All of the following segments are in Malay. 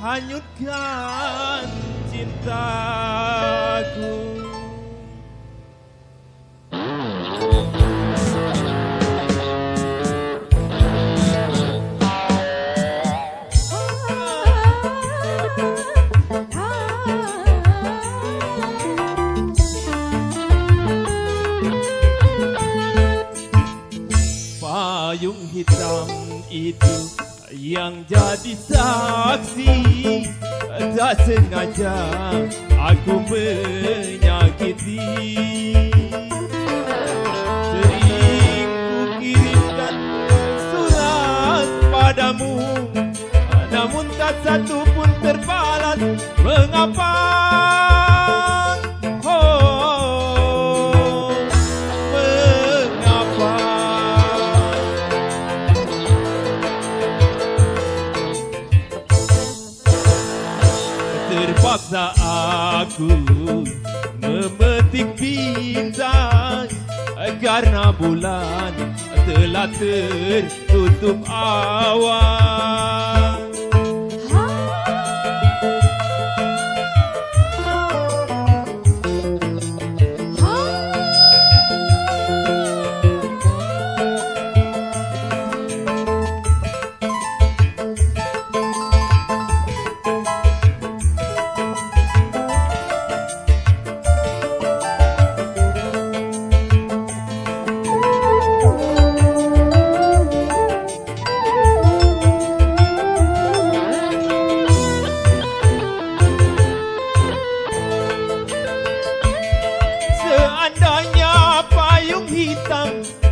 hanyutkan cintaku. Payung hitam itu yang jadi saksi, tak sengaja aku menyakiti. Sering ku kirimkan surat padamu, namun tak satu pun terbalas. Mengapa? Terpaksa aku memetik bintang karena bulan telah tertutup awan.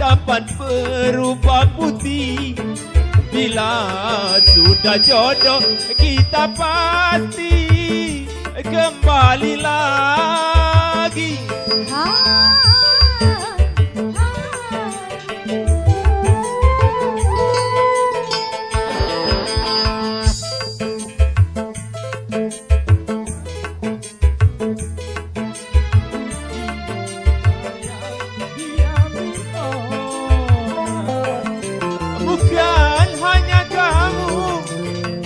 Dapat berubah putih, bila sudah jodoh kita pasti kembali lagi. Bukan hanya kamu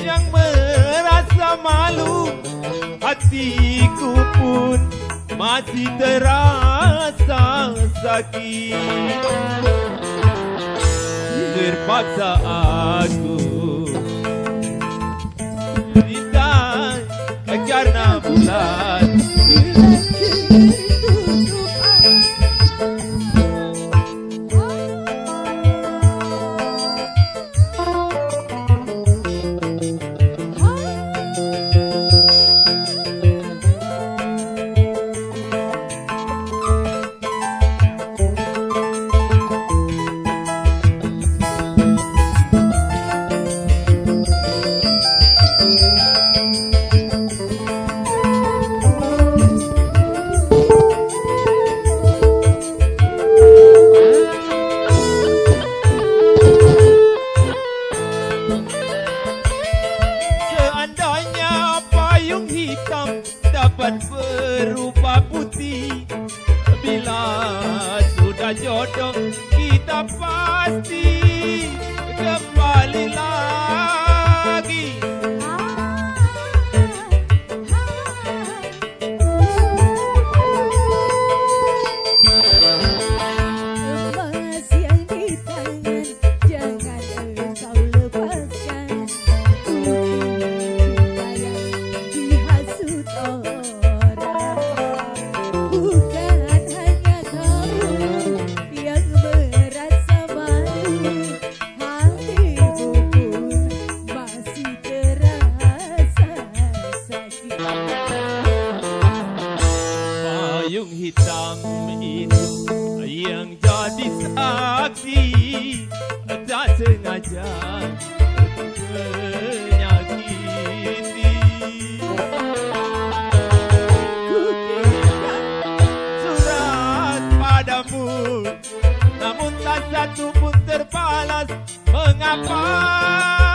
yang merasa malu, hatiku pun masih terasa sakit. Terpaksa aku bintang karena bulan dapat berubah putih, bila sudah jodoh kita pasti kembali lagi. Emas yang di tangan jangan engkau lepaskan. Cinta yang dihasut orang, bukan hanya kamu yang merasa malu, hatiku pun masih terasa sakit. Payung hitam itu yang jadi saksi, tak sengaja menyakiti. Ku kirimkan surat padamu, namun tak satu pun terbalas. Mengapa?